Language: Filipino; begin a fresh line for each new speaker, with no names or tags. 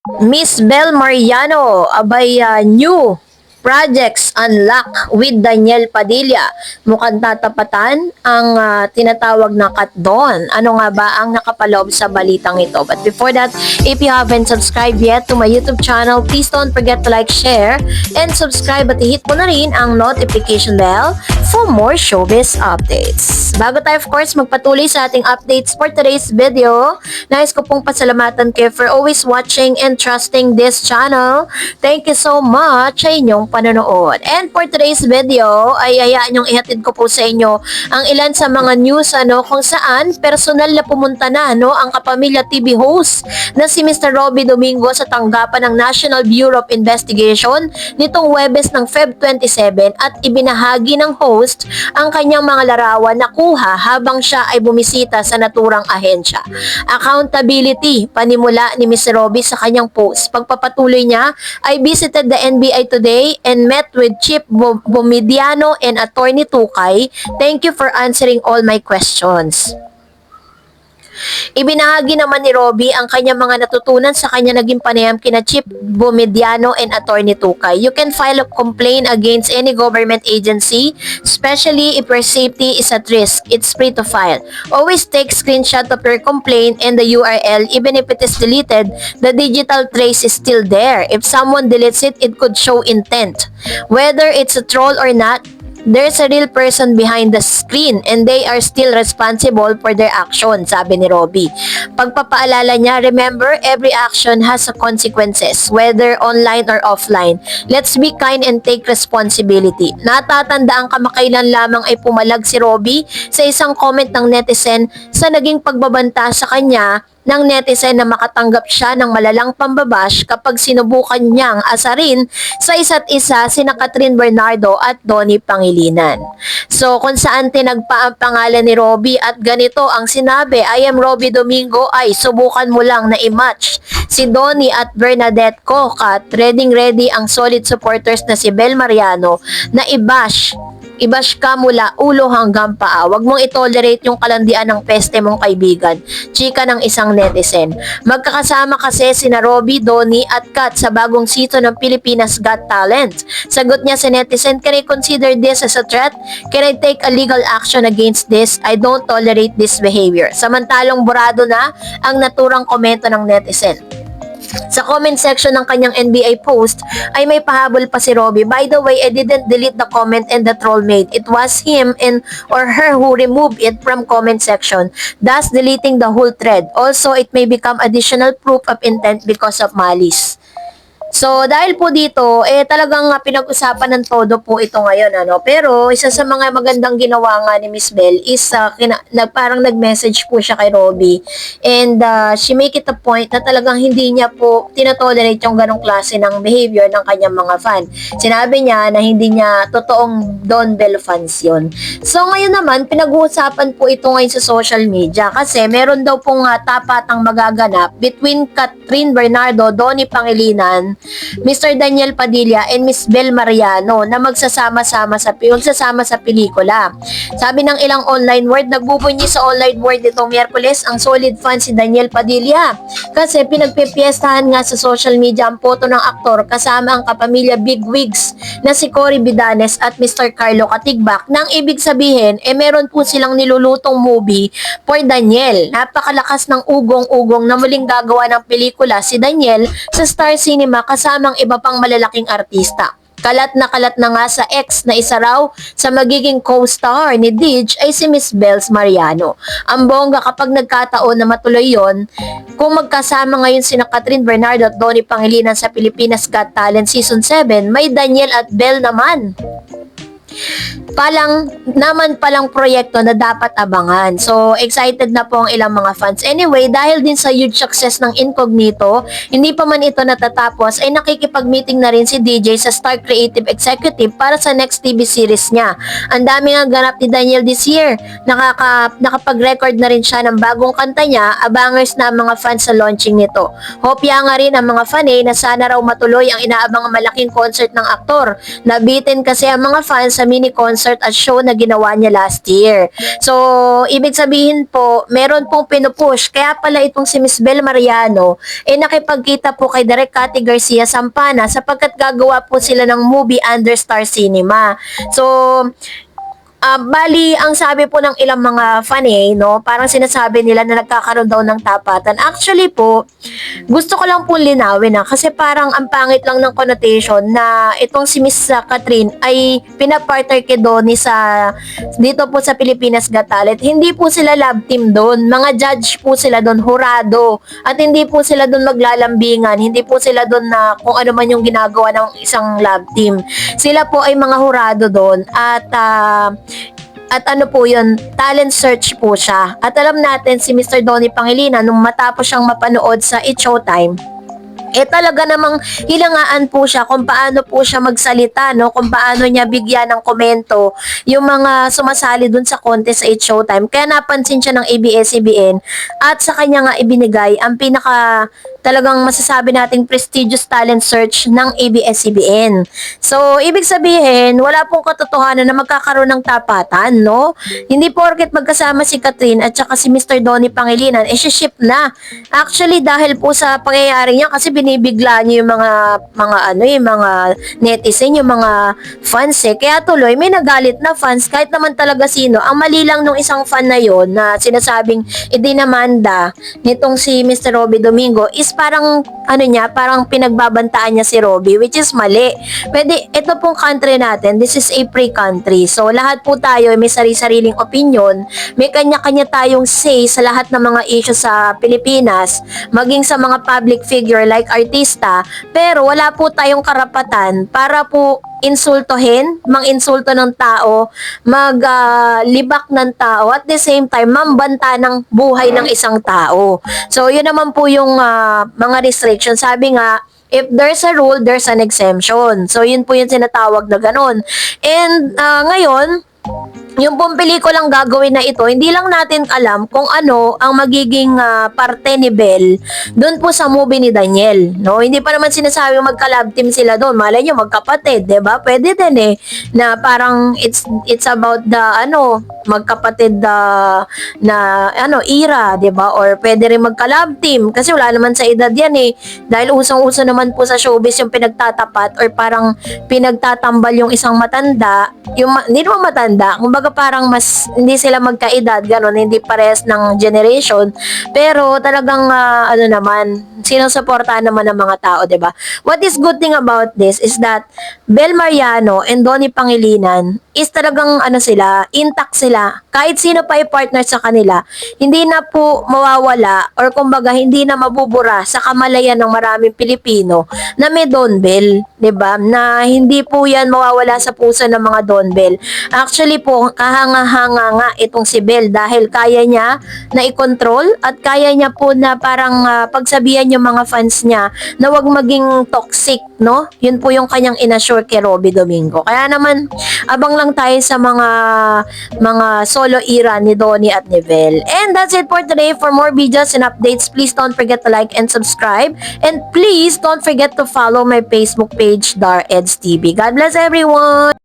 Miss Bel Mariano, abay new projects unlock with Daniel Padilla. Mukhang tatapatan ang tinatawag na katdon. Ano nga ba ang nakapaloob sa balitang ito? But before that, if you haven't subscribed yet to my YouTube channel, please don't forget to like, share, and subscribe at i-hit mo na rin ang notification bell for more showbiz updates. Bago tayo of course magpatuloy sa ating updates for today's video, nais ko pong pasalamatan kayo for always watching and trusting this channel. Thank you so much sa inyong panonood. And for today's video, ay hayaan yung ihatid ko po sa inyo ang ilan sa mga news kung saan personal na pumunta na ang Kapamilya TV host na si Mr. Robby Domingo sa tanggapan ng National Bureau of Investigation nitong Huwebes ng Feb 27 at ibinahagi ng host ang kanyang mga larawan na kuha habang siya ay bumisita sa naturang ahensya. Accountability, panimula ni Mr. Robby sa kanyang post. Pagpapatuloy niya, I visited the NBI today and met with Chief Bomediano and Attorney Tukay. Thank you for answering all my questions. Ibinahagi naman ni Robby ang kanyang mga natutunan sa kanya naging panayam kina Chief Bomediano and Attorney Tukay. You can file a complaint against any government agency, especially if your safety is at risk. It's free to file. Always take screenshot of your complaint and the URL. Even if it is deleted, the digital trace is still there. If someone deletes it, it could show intent. Whether it's a troll or not, there's a real person behind the screen and they are still responsible for their action, sabi ni Robby. Pagpapaalala niya, remember, every action has a consequences, whether online or offline. Let's be kind and take responsibility. Natatandaan kamakailan lamang ay pumalag si Robby sa isang comment ng netizen sa naging pagbabanta sa kanya ng netizen na makatanggap siya ng malalang pambabash kapag sinubukan niyang asarin sa isa't isa sina Catherine Bernardo at Donnie Pangilinan. So kung saan tinagpa ang pangalan ni Robby at ganito ang sinabi, I am Robby Domingo, ay subukan mo lang na i-match si Donnie at Bernadette Cocat. Ready ang solid supporters na si Bel Mariano na i-bash ka mula ulo hanggang paa. Huwag mong itolerate yung kalandian ng peste mong kaibigan. Chika ng isang netizen. Magkakasama kasi sina Robby, Donnie at Kat sa bagong season ng Pilipinas Got Talent. Sagot niya sa netizen, can I consider this as a threat? Can I take a legal action against this? I don't tolerate this behavior. Samantalong burado na ang naturang komento ng netizen. Sa comment section ng kanyang NBA post ay may pahabol pa si Robby. By the way, I didn't delete the comment and the troll made. It was him and or her who removed it from comment section, thus deleting the whole thread. Also, it may become additional proof of intent because of malice. So, dahil po dito, talagang pinag-usapan ng todo po ito ngayon, Pero, isa sa mga magandang ginawa nga ni Miss Bel is, parang nag-message po siya kay Robby. And, she make it a point na talagang hindi niya po tinatolerate yung ganong klase ng behavior ng kanyang mga fan. Sinabi niya na hindi niya totoong Don Bel fans yun. So, ngayon naman, pinag-uusapan po ito ngayon sa social media kasi meron daw pong tapatang magaganap between Catherine Bernardo, Donnie Pangilinan, Mr. Daniel Padilla and Miss Bel Mariano na magsasama sa pelikula. Sabi ng ilang online word, nagbubunyi sa online word nitong Miyerkules ang solid fan si Daniel Padilla kasi pinagpipiestahan nga sa social media ang photo ng aktor kasama ang kapamilya bigwigs na si Cory Bidanes at Mr. Carlo Katigbak. Nang ibig sabihin, meron po silang nilulutong movie for Daniel. Napakalakas ng ugong-ugong na muling gagawa ng pelikula si Daniel sa Star Cinema kasamang iba pang malalaking artista. Kalat na nga sa ex na isa raw sa magiging co-star ni Dij ay si Miss Bel Mariano. Ang bongga kapag nagkataon na matuloy yon, kung magkasama ngayon sina Catherine Bernardo at Donnie Pangilinan sa Pilipinas Got Talent Season 7, may Daniel at Bel naman palang proyekto na dapat abangan. So, excited na po ang ilang mga fans. Anyway, dahil din sa huge success ng Incognito, hindi pa man ito natatapos, ay nakikipag-meeting na rin si DJ sa Star Creative Executive para sa next TV series niya. Ang dami nga ganap ni Daniel this year. Nakapag-record na rin siya ng bagong kanta niya, abangers na ang mga fans sa launching nito. Hopya nga rin ang mga fanay na sana raw matuloy ang inaabang malaking concert ng aktor. Nabitin kasi ang mga fans sa mini concert at show na ginawa niya last year. So, ibig sabihin po, meron pong pinupush. Kaya pala itong si Miss Bel Mariano, nakipagkita po kay Direk Cathy Garcia Sampana sapagkat gagawa po sila ng movie under Star Cinema. So, bali, ang sabi po ng ilang mga fan no, parang sinasabi nila na nagkakaroon daw ng tapatan. Actually po, gusto ko lang po linawin kasi parang ang pangit lang ng connotation na itong si Miss Catherine ay pinapartner kay Donnie dito po sa Pilipinas Got Talent. Hindi po sila love team doon. Mga judge po sila doon, hurado. At hindi po sila doon maglalambingan. Hindi po sila doon na kung ano man yung ginagawa ng isang love team. Sila po ay mga hurado doon at ano po yun, talent search po siya. At alam natin si Mr. Donnie Pangilinan nung matapos siyang mapanood sa It's Showtime, talaga namang hilangaan po siya kung paano po siya magsalita, no? Kung paano niya bigyan ng komento yung mga sumasali dun sa contest sa It's Showtime. Kaya napansin siya ng ABS-CBN at sa kanya nga ibinigay ang talagang masasabi nating prestigious talent search ng ABS-CBN. So, ibig sabihin, wala pong katotohanan na magkakaroon ng tapatan, no? Hindi porket magkasama si Catherine at saka si Mr. Donnie Pangilinan, ship na. Actually, dahil po sa pangyayari niya, kasi binibigla niyo yung mga netizen, yung mga fans Kaya tuloy, may nagalit na fans, kahit naman talaga sino. Ang mali lang nung isang fan na yon na sinasabing idinamanda nitong si Mr. Robby Domingo is parang parang pinagbabantaan niya si Robby, which is mali. Ito pong country natin, this is a free country. So, lahat po tayo may sari-sariling opinion, may kanya-kanya tayong say sa lahat ng mga issues sa Pilipinas, maging sa mga public figure like artista, pero wala po tayong karapatan para po insultohin, mang-insulto ng tao, maglibak ng tao, at the same time, mambanta ng buhay ng isang tao. So, yun naman po yung mga restrictions. Sabi nga, if there's a rule, there's an exemption. So, yun po yung sinatawag na ganun. And ngayon, yung pong pelikulang gagawin na ito, hindi lang natin alam kung ano ang magiging parte ni Bel doon po sa movie ni Daniel, no? Hindi pa naman sinasabi magka-love team sila doon. Malay nyo, magkapatid, 'di ba? Pwede din na parang it's about the magkapatid era, 'di ba? Or pwede rin magka-love team kasi wala naman sa edad 'yan dahil usong-uso naman po sa showbiz yung pinagtatapat or parang pinagtatambal yung isang matanda, hindi naman matanda, kumbaga parang mas hindi sila magkaedad, ganon, hindi parehas ng generation, pero talagang sinusuportahan naman ng mga tao, 'di ba? What is good thing about this is that Bel Mariano and Donnie Pangilinan is talagang intact sila. Kahit sino pa i-partner sa kanila, hindi na po mawawala or kumbaga hindi na mabubura sa kamalayan ng maraming Pilipino na may Don Bel, 'di ba? Na hindi po 'yan mawawala sa puso ng mga Don Bel. Actually po, kahanga-hanga nga itong si Bel dahil kaya niya na i-control at kaya niya po na parang pagsabihan yung mga fans niya na wag maging toxic, no? Yun po yung kanyang inassure kay Robby Domingo. Kaya naman, abang lang tayo sa mga solo era ni Donnie at ni Bel. And that's it for today. For more videos and updates, please don't forget to like and subscribe. And please don't forget to follow my Facebook page, Dar Eds TV. God bless everyone!